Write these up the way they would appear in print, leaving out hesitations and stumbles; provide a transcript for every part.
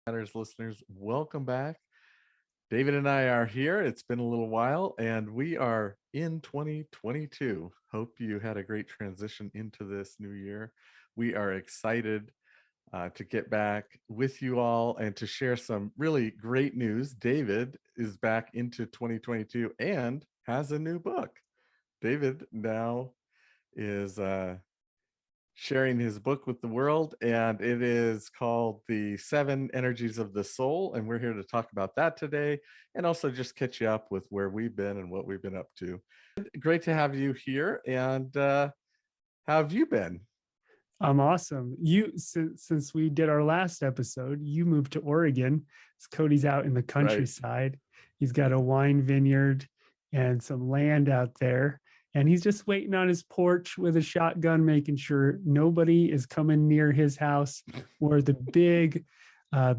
Matters listeners, welcome back. David and I are here. It's been a little while, and we are in 2022. Hope you had a great transition into this new year. We are excited to get back with you all and to share some really great news. David is back into 2022 and has a new book. David now is sharing his book with the world, and it is called The 7 Energies of the Soul. And we're here to talk about that today and also just catch you up with where we've been and what we've been up to. Great to have you here. And how have you been? I'm awesome. Since we did our last episode, you moved to Oregon. Cody's out in the countryside. Right. He's got a wine vineyard and some land out there. And he's just waiting on his porch with a shotgun, making sure nobody is coming near his house or the big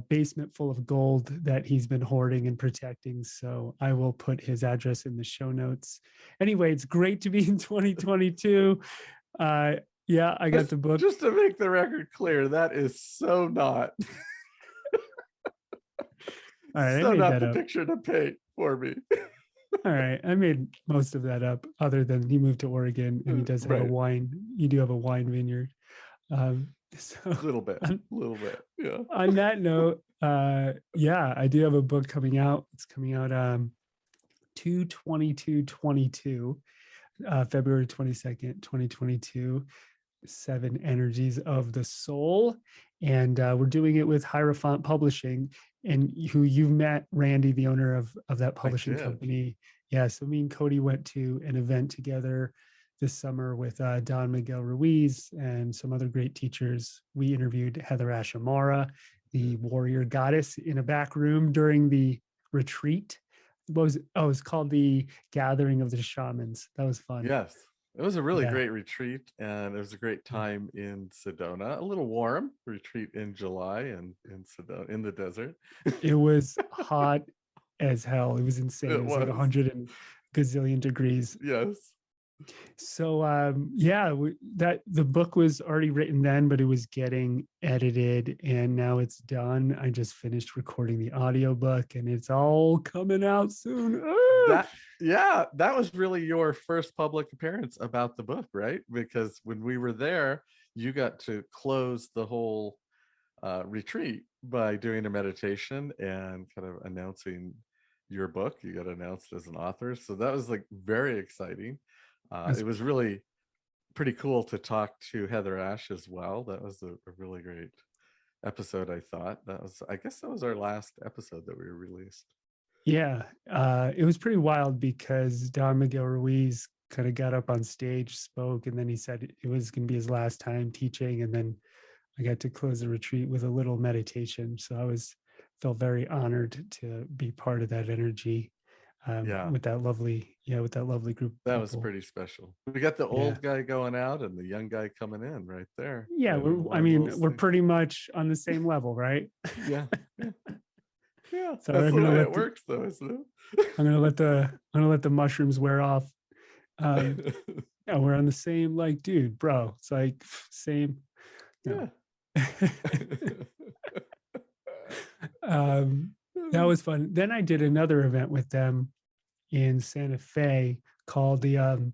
basement full of gold that he's been hoarding and protecting. So I will put his address in the show notes. Anyway, it's great to be in 2022. Yeah, I got the book. Just to make the record clear, that is so not. All right, so not the picture to paint for me. All right, I made most of that up, other than he moved to Oregon and he does have a wine. You do have a wine vineyard. So a little bit, yeah. On that note, yeah, I do have a book coming out. It's coming out 2/22/22, February 22nd, 2022. 7 Energies of the Soul, and we're doing it with Hierophant Publishing, and who you've met, Randy, the owner of that publishing company. Yeah, so me and Cody went to an event together this summer with Don Miguel Ruiz and some other great teachers. We interviewed Heather Ashamara, the warrior goddess, in a back room during the retreat. It was called the Gathering of the Shamans. That was fun. Yes. It was a really great retreat, and it was a great time in Sedona. A little warm retreat in July and in Sedona, in the desert. It was hot as hell. It was insane. It was like 100 and gazillion degrees. Yes. So yeah, that the book was already written then, but it was getting edited, and now it's done. I just finished recording the audiobook, and it's all coming out soon. That was really your first public appearance about the book, right? Because when we were there, you got to close the whole retreat by doing a meditation and kind of announcing your book. You got announced as an author, so that was like very exciting. It was really pretty cool to talk to Heather Ash as well. That was a really great episode, I thought. I guess that was our last episode that we released. Yeah, it was pretty wild because Don Miguel Ruiz kind of got up on stage, spoke, and then he said it was going to be his last time teaching. And then I got to close the retreat with a little meditation. So I felt very honored to be part of that energy. With that lovely group. That was pretty special. We got the old guy going out and the young guy coming in right there. Yeah, we're pretty much on the same level, right? Yeah. Yeah, so that's the way it works, though, isn't it? I'm gonna let the mushrooms wear off. Yeah, we're on the same, like, dude, bro. It's like same. Yeah. That was fun. Then I did another event with them in Santa Fe called the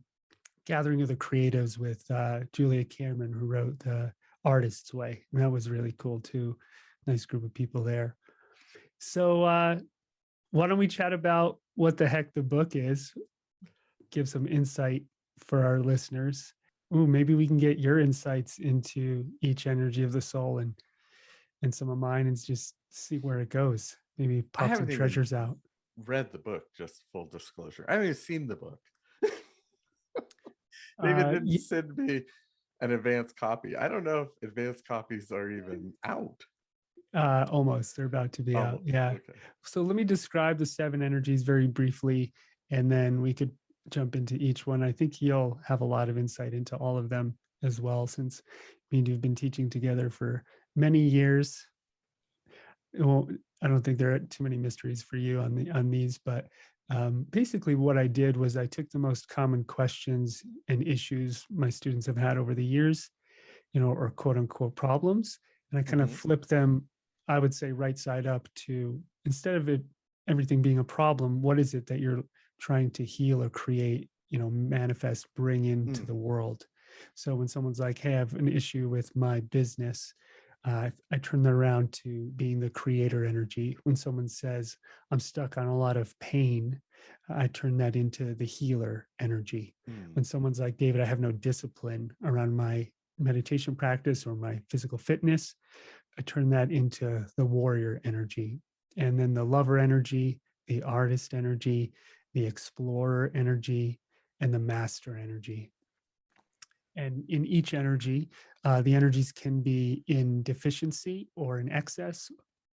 Gathering of the Creatives with Julia Cameron, who wrote The Artist's Way, and that was really cool too. Nice group of people there. So why don't we chat about what the heck the book is, give some insight for our listeners. Ooh, maybe we can get your insights into each energy of the soul and some of mine, and just see where it goes. Maybe pop some treasures out. Read the book, just full disclosure. I haven't even seen the book. David didn't send me an advanced copy. I don't know if advanced copies are even out. Almost. They're about to be out. Yeah. Okay. So let me describe the 7 energies very briefly, and then we could jump into each one. I think you'll have a lot of insight into all of them as well, since you've been teaching together for many years. I don't think there are too many mysteries for you on these, but basically what I did was I took the most common questions and issues my students have had over the years, or quote unquote problems, and I kind of flipped them I would say right side up to, instead of everything being a problem, what is it that you're trying to heal or create, manifest, bring into Mm, the world? So when someone's like, hey, I have an issue with my business, I turn that around to being the creator energy. When someone says, I'm stuck on a lot of pain, I turn that into the healer energy. mm, When someone's like, David, I have no discipline around my meditation practice or my physical fitness, I turn that into the warrior energy. And then the lover energy, the artist energy, the explorer energy, and the master energy. And in each energy, the energies can be in deficiency or in excess,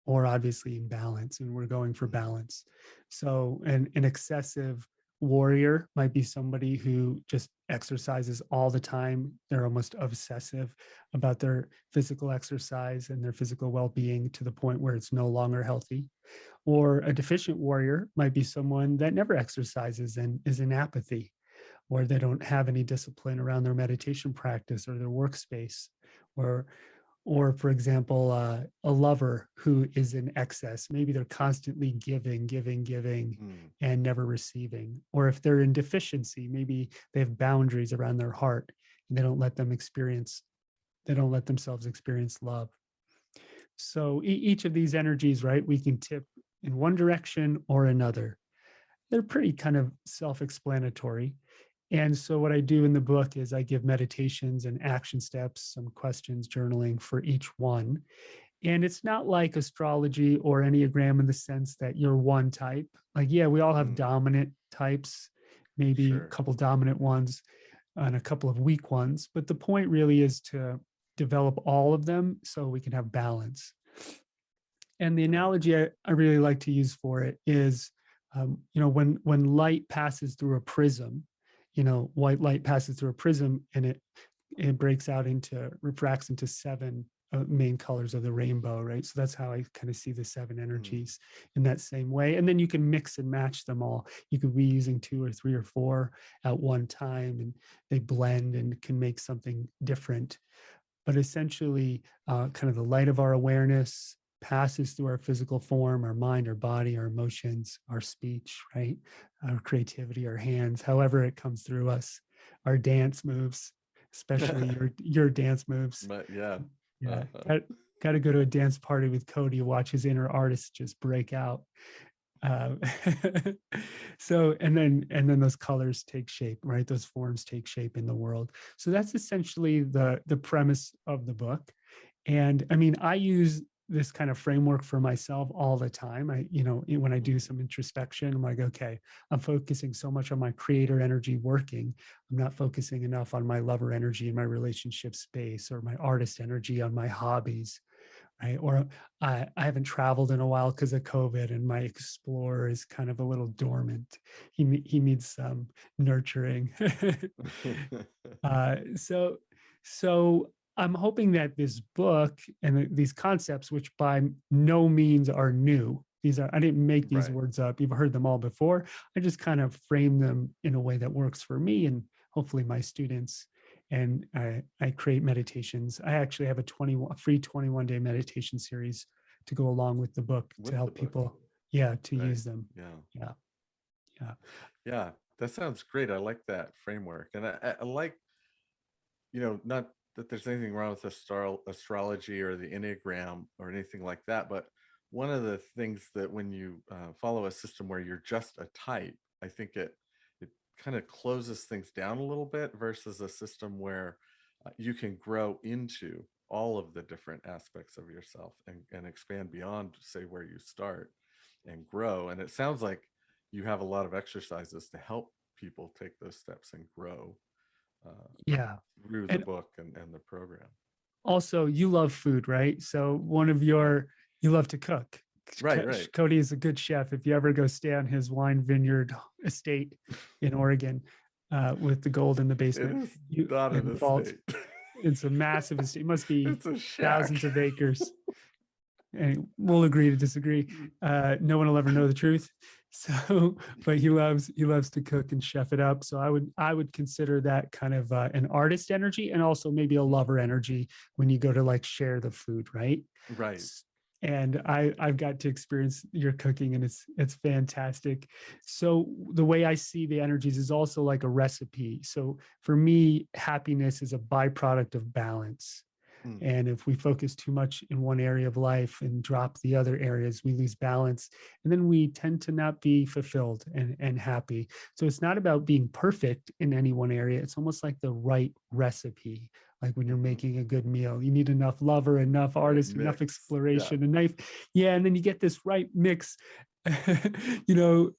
or obviously in balance. And we're going for mm, balance. So an excessive warrior might be somebody who just exercises all the time. They're almost obsessive about their physical exercise and their physical well-being to the point where it's no longer healthy. Or a deficient warrior might be someone that never exercises and is in apathy, or they don't have any discipline around their meditation practice or their workspace, or for example, a lover who is in excess. Maybe they're constantly giving mm. and never receiving. Or if they're in deficiency, maybe they have boundaries around their heart and they don't let themselves experience love. So each of these energies, right, we can tip in one direction or another. They're pretty kind of self-explanatory. And so what I do in the book is I give meditations and action steps, some questions, journaling for each one. And it's not like astrology or Enneagram in the sense that you're one type. Like, yeah, we all have Mm, dominant types, maybe a sure. couple dominant ones and a couple of weak ones. But the point really is to develop all of them so we can have balance. And the Right. analogy I really like to use for it is, when light passes through a prism, white light passes through a prism and it breaks out into, refracts into seven main colors of the rainbow, right? So that's how I kind of see the seven Mm, energies in that same way. And then you can mix and match them all. You could be using two or three or four at one time, and they blend and can make something different. But essentially, kind of the light of our awareness passes through our physical form, our mind, our body, our emotions, our speech, right? Our creativity, our hands, however it comes through us, our dance moves, especially your dance moves. but yeah. Yeah, Uh-huh. got to go to a dance party with Cody, watch his inner artist just break out. Uh, so and then those colors take shape, right? Those forms take shape in the world. So that's essentially the premise of the book. And I mean, I use this kind of framework for myself all the time. When I do Mm, some introspection, I'm like, okay, I'm focusing so much on my creator energy working. I'm not focusing enough on my lover energy in my relationship space, or my artist energy on my hobbies, right? Or I haven't traveled in a while because of COVID, and my explorer is kind of a little dormant. He needs some nurturing. So I'm hoping that this book and these concepts, which by no means are new, I didn't make these right. words up. You've heard them all before. I just kind of frame them in a way that works for me and hopefully my students. And I create meditations. I actually have a free 21-day meditation series to go along with the book to With the help book. people, yeah, to Right. use them. Yeah. Yeah, yeah, Yeah. That sounds great. I like that framework. And I like, not that there's anything wrong with astrology or the Enneagram or anything like that, but one of the things that when you follow a system where you're just a type, I think it kind of closes things down a little bit versus a system where you can grow into all of the different aspects of yourself and expand beyond, say, where you start and grow. And it sounds like you have a lot of exercises to help people take those steps and grow uh, yeah. through the And book and the program. also, you love food, right? So Right. you love to cook. Right. Right. Cody is a good chef. If you ever go stay on his wine vineyard estate in Oregon, with the gold in the It basement, is you not in an the vault, estate. it's a massive estate. It must be It's a shack. thousands of acres. And we'll agree to disagree. No one will ever know the truth. So, but he loves to cook and chef it up. So I would consider that kind of an artist energy, and also maybe a lover energy when you go to like share the food, right? Right. And I've got to experience your cooking, and it's fantastic. So the way I see the energies is also like a recipe. So for me, happiness is a byproduct of balance. Mm, And if we focus too much in one area of life and drop the other areas, we lose balance. And then we tend to not be fulfilled and happy. So it's not about being perfect in any one area. It's almost like the right recipe. Like when you're mhm. making a good meal, you need enough lover, enough The right artist, enough mix. Yeah. exploration, a knife. Yeah. And then you get this right mix. you know,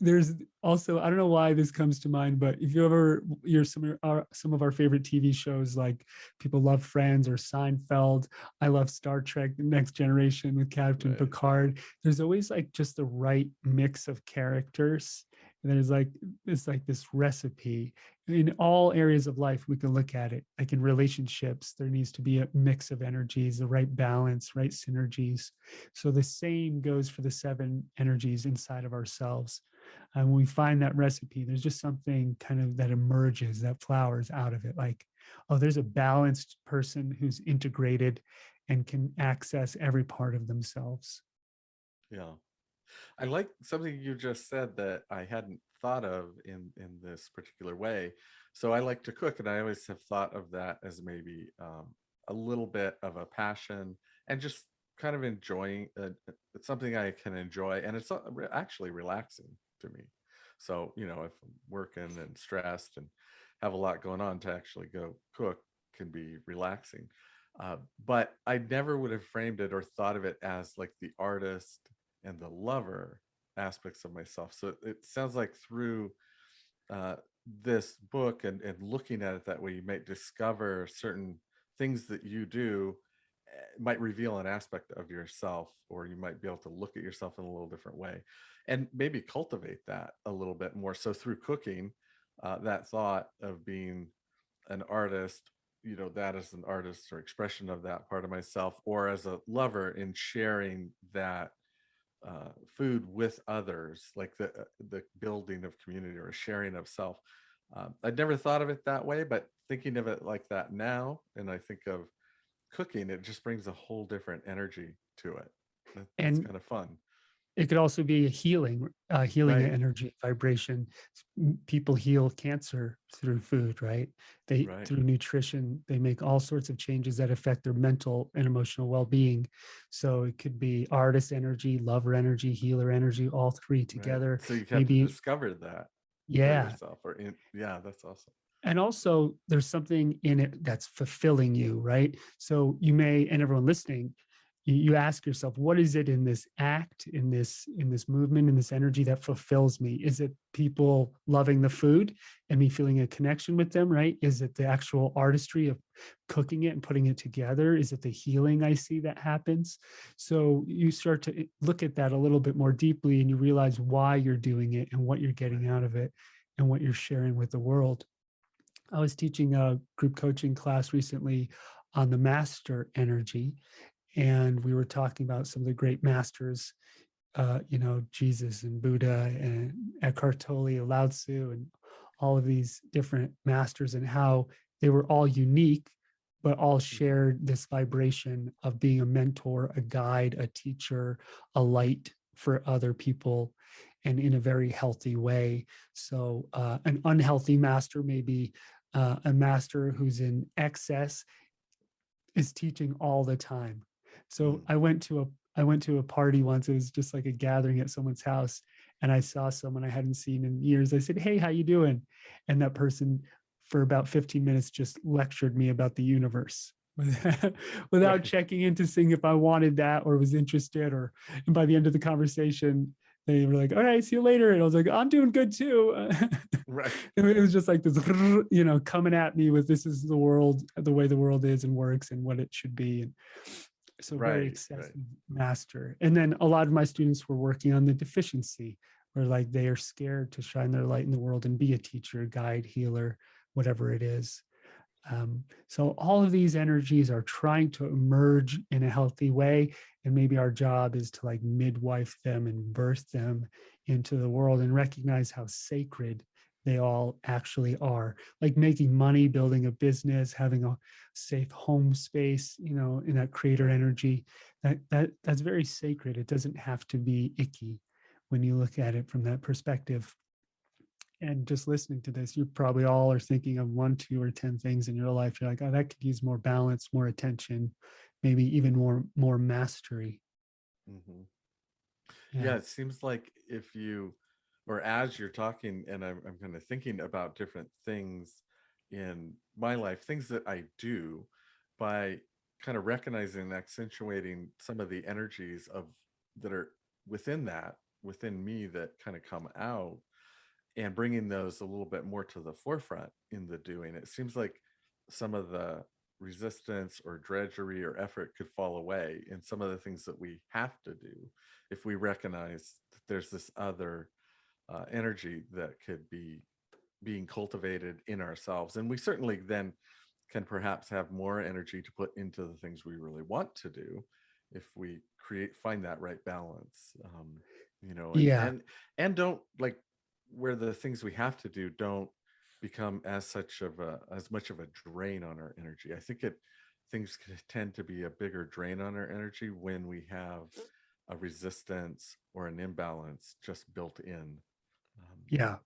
there's also, I don't know why this comes to mind, but if you ever, you're some of our favorite TV shows, like people love Friends or Seinfeld. I love Star Trek, The Next Generation with Captain Right. Picard. There's always like just the right mix of characters. And there's like, it's like this recipe in all areas of life. We can look at it like in relationships, there needs to be a mix of energies, the right balance, right synergies. So the same goes for the 7 energies inside of ourselves. And when we find that recipe, there's just something kind of that emerges, that flowers out of it. Like, oh, there's a balanced person who's integrated and can access every part of themselves. Yeah. I like something you just said that I hadn't thought of in this particular way. So I like to cook, and I always have thought of that as maybe a little bit of a passion and just kind of enjoying. It's something I can enjoy, and it's actually relaxing to me. So if I'm working and stressed and have a lot going on, to actually go cook can be relaxing. But I never would have framed it or thought of it as like the artist and the lover aspects of myself. So it sounds like through uh, this book and looking at it that way, you might discover certain things that you do might reveal an aspect of yourself, or you might be able to look at yourself in a little different way and maybe cultivate that a little bit more. So through cooking, that thought of being an artist, that as an artist or expression of that part of myself, or as a lover in sharing that food with others, like the building of community or sharing of self. I'd never thought of it that way, but thinking of it like that now, and I think of cooking, it just brings a whole different energy to it. That's And kind of fun, it could also be a healing right? energy, vibration. People heal cancer through food, right? They Right. through nutrition, they make all sorts of changes that affect their mental and emotional well-being. So it could be artist energy, lover energy, healer energy, all three Right. together. So you have to Maybe, discover that for yeah. yourself, or yeah, that's awesome. And also there's something in it that's fulfilling you, right? So you may, and everyone listening, you ask yourself, what is it in this act, in this movement, in this energy that fulfills me? Is it people loving the food and me feeling a connection with them, right? Is it the actual artistry of cooking it and putting it together? Is it the healing I see that happens? So you start to look at that a little bit more deeply, and you realize why you're doing it and what you're getting Right. out of it and what you're sharing with the world. I was teaching a group coaching class recently on the master energy, and we were talking about some of the great masters, Jesus and Buddha and Eckhart Tolle, Lao Tzu, and all of these different masters, and how they were all unique, but all Mhm. shared this vibration of being a mentor, a guide, a teacher, a light for other people, and in a very healthy way. So, an unhealthy master may be a master who's in excess, is teaching all the time. So Mm. I went to a party once. It was just like a gathering at someone's house, and I saw someone I hadn't seen in years. I said, "Hey, how you doing?" And that person, for about 15 minutes, just lectured me about the universe without Right. checking in to seeing if I wanted that or was interested. Or, and by the end of the conversation, they were like, "All right, see you later." And I was like, "I'm doing good too." Right. It was just like this, coming at me with, this is the world, the way the world is and works and what it should be. And so very Right. Right. excessive master. And then a lot of my students were working on the deficiency, where like they are scared to shine their light in the world and be a teacher, guide, healer, whatever it is. So all of these energies are trying to emerge in a healthy way. And maybe our job is to like midwife them and birth them into the world and recognize how sacred they all actually are. Like making money, building a business, having a safe home space, in that creator energy, that's very sacred. It doesn't have to be icky when you look at it from that perspective. And just listening to this, you probably all are thinking of one, two, or 10 things in your life. You're like, oh, that could use more balance, more attention, maybe even more mastery. Hmm. Yeah. Yeah, it seems like if you, or as you're talking, and I'm kind of thinking about different things in my life, things that I do, by kind of recognizing and accentuating some of the energies of that are within that, within me, that kind of come out, and bringing those a little bit more to the forefront in the doing. It seems like some of the resistance or drudgery or effort could fall away in some of the things that we have to do if we recognize that there's this other energy that could be being cultivated in ourselves. And we certainly then can perhaps have more energy to put into the things we really want to do if we find that right balance. And Yeah. and don't, like, where the things we have to do don't become as much of a drain on our energy. I think it things can tend to be a bigger drain on our energy when we have a resistance or an imbalance just built in, um, Yeah.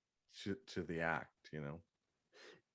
to the act.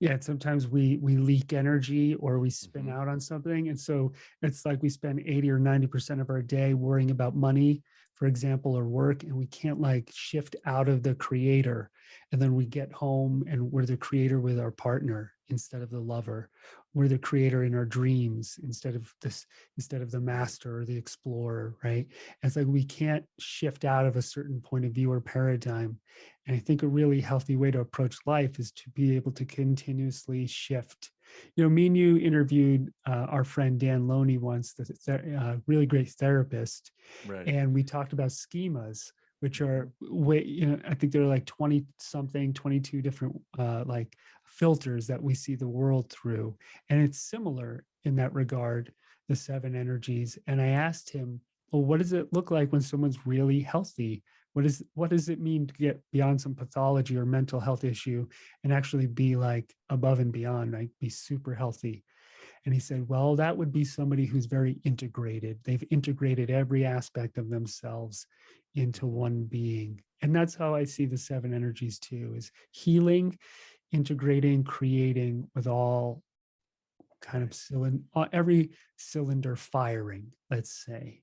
Yeah, and sometimes we leak energy or we spin Hmm. out on something. And so it's like we spend 80 or 90% of our day worrying about money, for example, or work, and we can't like shift out of the creator. And then we get home and we're the creator with our partner instead of the lover. We're the creator in our dreams instead of the master or the explorer, right? And it's like we can't shift out of a certain point of view or paradigm. And I think a really healthy way to approach life is to be able to continuously shift. Me and you interviewed our friend Dan Loney once, the really great therapist, Right. and we talked about schemas, which Hmm. are way, I think there are like 20 something, 22 different like filters that we see the world through. And it's similar in that regard, the seven energies. And I asked him, well, what does it look like when someone's really healthy? What does it mean to get beyond some pathology or mental health issue and actually be like above and beyond, like be super healthy? And he said, well, that would be somebody who's very integrated. They've integrated every aspect of themselves into Hmm. one being. And that's how I see the seven energies too, is healing, integrating, creating with all kind of Right. every cylinder firing, let's say.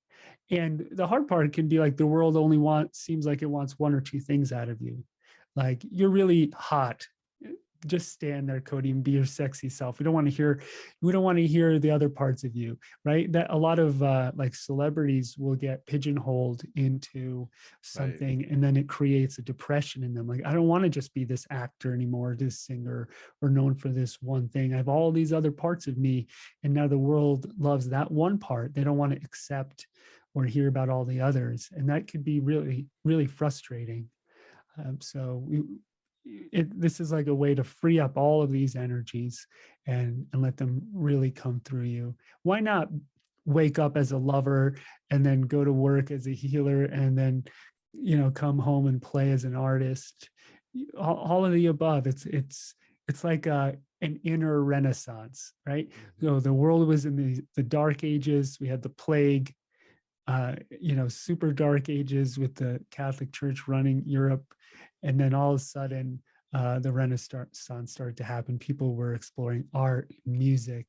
And the hard part can be like the world only seems like it wants one or two things out of you. Like you're really hot. Just stand there, Cody, and be your sexy self. We don't want to hear the other parts of you, right? That a lot of like celebrities will get pigeonholed into Right. something, and then it creates a depression in them. Like, I don't want to just be this actor anymore, this singer, or known for this one thing. I have all these other parts of me, and now the world loves that one part. They don't want to accept or hear about all the others, and that could be really, really frustrating. This is like a way to free up all of these energies and let them really come through you. Why not wake up as a lover and then go to work as a healer and then come home and play as an artist? All of the above. It's like an inner renaissance, right? Hmm. So the world was in the dark ages. We had the plague, super dark ages with the Catholic Church running Europe. And then all of a sudden, the Renaissance started to happen. People were exploring art, music,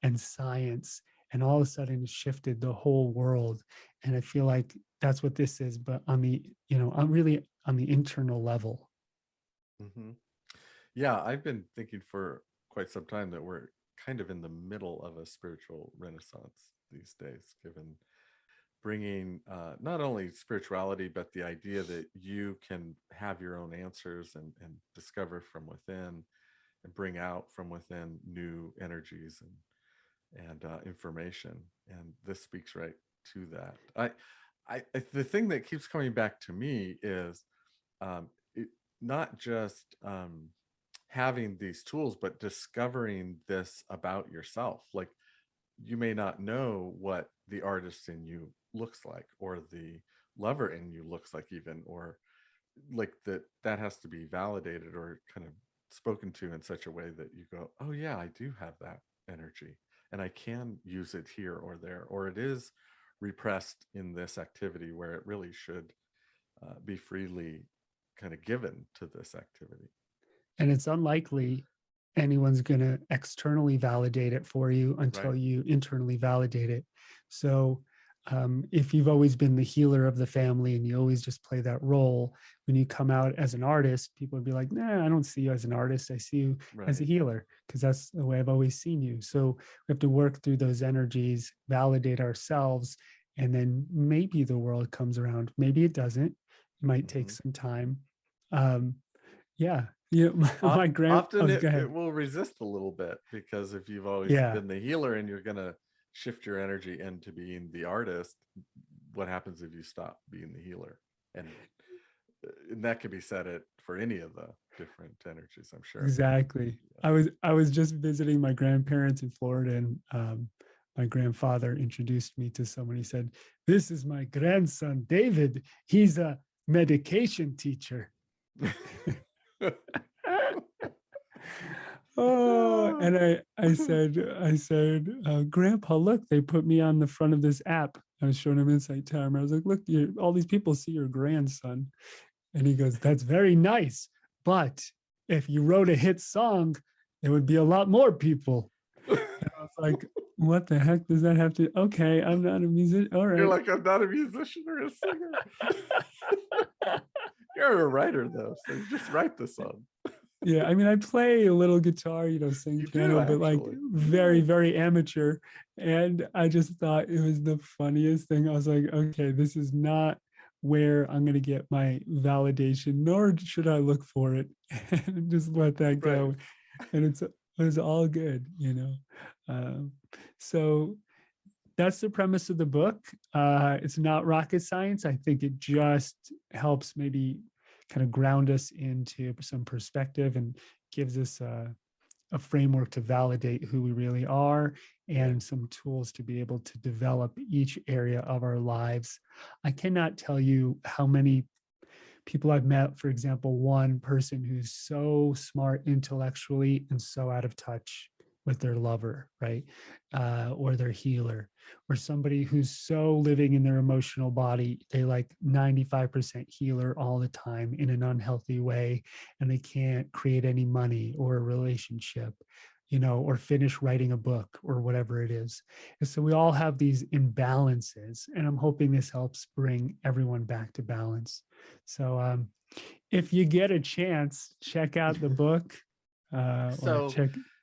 and science. And all of a sudden, it shifted the whole world. And I feel like that's what this is, but I'm really on the internal level. Hmm. Yeah, I've been thinking for quite some time that we're kind of in the middle of a spiritual renaissance these days, given bringing not only spirituality, but the idea that you can have your own answers and discover from within and bring out from within new energies and information. And this speaks right to that. The thing that keeps coming back to me is um, it, not just having these tools, but discovering this about yourself. Like, you may not know what the artist in you looks like, or the lover in you looks like, even, or like that has to be validated or kind of spoken to in such a way that you go, oh yeah, I do have that energy and I can use it here or there, or it is repressed in this activity where it really should be freely kind of given to this activity. And it's unlikely anyone's going to externally validate it for you Right. until you internally validate it. So if you've always been the healer of the family and you always just play that role, when you come out as an artist, people would be like, nah, I don't see you as an artist. I see you as a Right. healer because that's the way I've always seen you. So we have to work through those energies, validate ourselves, and then maybe the world comes around. Maybe it doesn't. It might take Mm-hmm. some time. Um, yeah. You know, my grand, Often oh, go it ahead. will resist a little bit because if you've always Yeah, been the healer and you're going to shift your energy into being the artist, what happens if you stop being the healer? And that could be said it for any of the different energies, I'm sure. exactly. Yeah. I was just visiting my grandparents in Florida, and my grandfather introduced me to someone. He said, "This is my grandson, David. He's a medication teacher." Oh, and I said, Grandpa, look, they put me on the front of this app. I was showing him Insight Timer. I was like, look, all these people see your grandson. And he goes, that's very nice. But if you wrote a hit song, there would be a lot more people. And I was like, what the heck does that have to? Okay, I'm not a musician. All You're right. like, I'm not a musician or a singer. You're a writer, though, so you just write the song. Yeah, I mean, I play a little guitar, sing You do, piano, but like actually. very, very amateur. And I just thought it was the funniest thing. I was like, okay, this is not where I'm going to get my validation, nor should I look for it and just let that Right. go. And it was all good. Um, so that's the premise of the book. It's not rocket science. I think it just helps maybe kind of ground us into some perspective and gives us a framework to validate who we really are Yeah. and some tools to be able to develop each area of our lives. I cannot tell you how many people I've met, for example, one person who's so smart intellectually and so out of touch with their lover, right? Or their healer, or somebody who's so living in their emotional body, they like 95% healer all the time in an unhealthy way, and they can't create any money or a relationship, or finish writing a book or whatever it is. And so we all have these imbalances, and I'm hoping this helps bring everyone back to balance. So if you get a chance, check out the book or So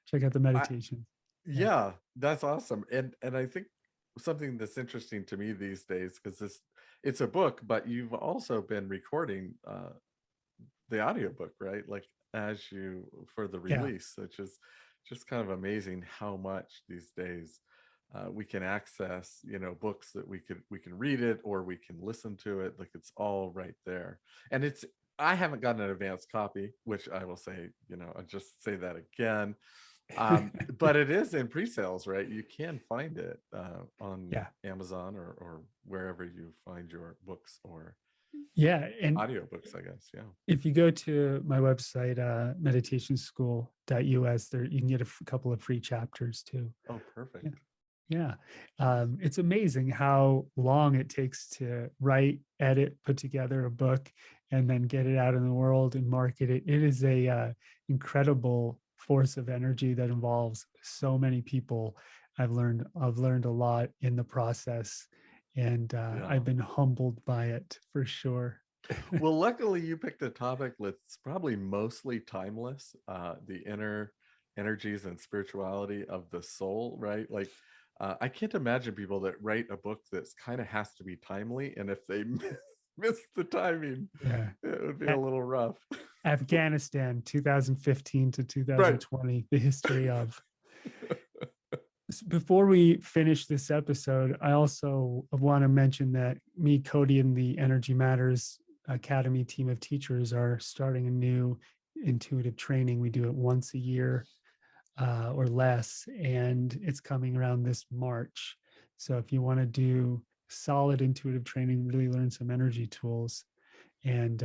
check out the I meditation. Yeah. yeah, that's awesome. And I think something that's interesting to me these days, because it's a book, but you've also been recording the audiobook, right? Like as you for the Yeah. release, which is just kind of amazing how much these days we can access, books that we can read it or we can listen to it. Like it's all right there. And I haven't gotten an advanced copy, which I will say, I'll just say that again. But it is in pre-sales, right? You can find it on Yeah. Amazon or wherever you find your books or Yeah. And audiobooks, I guess. Yeah. if you go to my website, meditationschool.us, there you can get a couple of free chapters too. Oh, Yeah. perfect. Yeah. It's amazing how long it takes to write, edit, put together a book, and then get it out in the world and market it. It is a incredible force of energy that involves so many people. I've learned a lot in the process, and Yeah. I've been humbled by it for sure. Well, luckily you picked a topic that's probably mostly timeless, the inner energies and spirituality of the soul, right? Like I can't imagine people that write a book that's kind of has to be timely, and if they miss the timing, Yeah. it would be a A- little rough. Afghanistan, 2015 to Right. 2020, the history of. Before we finish this episode, I also want to mention that me, Cody, and the Energy Matters Academy team of teachers are starting a new intuitive training. We do it once a year or less, and it's coming around this March. So if you want to do solid intuitive training, really learn some energy tools and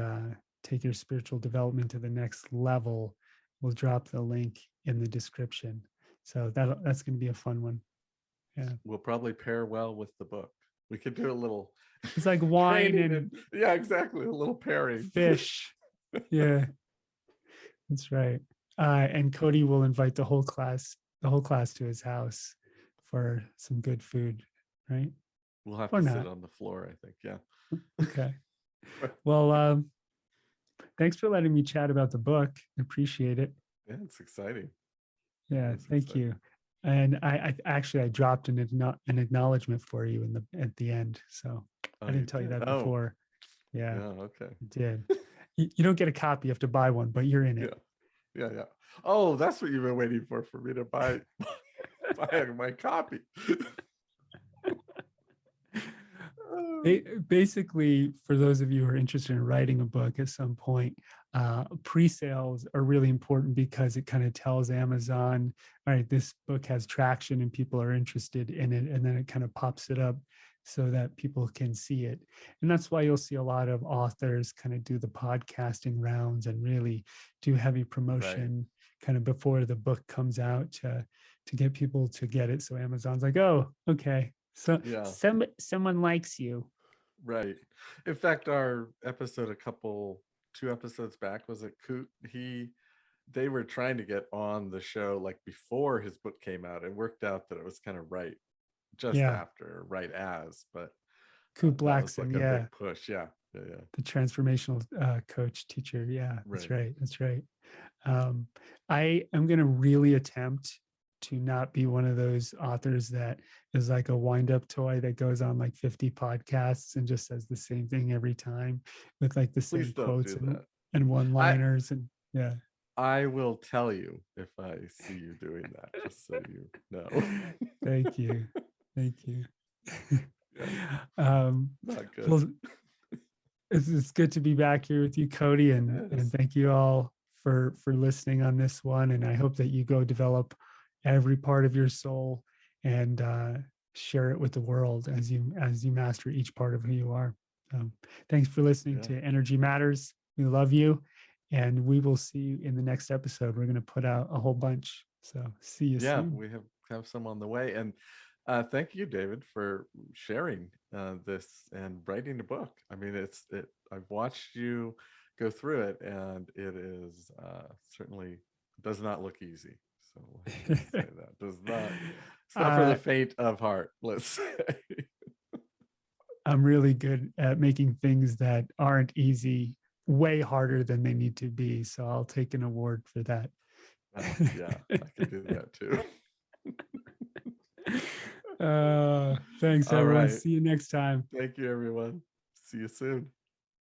take your spiritual development to the next level, we'll drop the link in the description. So that's going to be a fun one. Yeah. Will probably pair well with the book. We could do a little It's like wine and yeah, exactly. A little pairing. fish. Yeah, that's right. And Cody will invite the whole class to his house for some good food, right? We'll have Or to not. sit on the floor, I think. Yeah. Okay. Well, thanks for letting me chat about the book. I appreciate it. Yeah, it's exciting. Yeah, It's thank exciting. you. And I actually dropped an acknowledgement for you at the end. So Oh, I didn't tell you that before. Yeah, okay. I did. You don't get a copy, you have to buy one, but you're in it. Yeah. Oh, that's what you've been waiting for me to buy my copy. Basically, for those of you who are interested in writing a book at some point, pre-sales are really important because it kind of tells Amazon, all right, this book has traction and people are interested in it. And then it kind of pops it up so that people can see it. And that's why you'll see a lot of authors kind of do the podcasting rounds and really do heavy promotion kind of before the book comes out to get people to get it. So Amazon's like, oh, okay. So someone likes you. Right. In fact, our episode 2 episodes back, was it Coot? They were trying to get on the show like before his book came out. It worked out that it was kind of just after, right as, but Coot like Blackson, a big push. Yeah. The transformational coach teacher. Yeah, that's right. That's right. I am going to really attempt to not be one of those authors that is like a wind-up toy that goes on like 50 podcasts and just says the same thing every time with like the same quotes and one-liners. And yeah, I will tell you if I see you doing that, just so you know. Thank you. Not good. Well, it's good to be back here with you, Cody, and thank you all for listening on this one. And I hope that you go develop every part of your soul and share it with the world as you master each part of who you are. Thanks for listening to Energy Matters. We love you, and we will see you in the next episode. We're going to put out a whole bunch. So see you soon. We have some on the way. And thank you, David, for sharing this and writing a book. I mean, I've watched you go through it, and it is certainly does not look easy. So let's say that it's not for the faint of heart, let's say. I'm really good at making things that aren't easy way harder than they need to be. So I'll take an award for that. Yeah, I can do that too. Thanks, everyone. See you next time. Thank you, everyone. See you soon.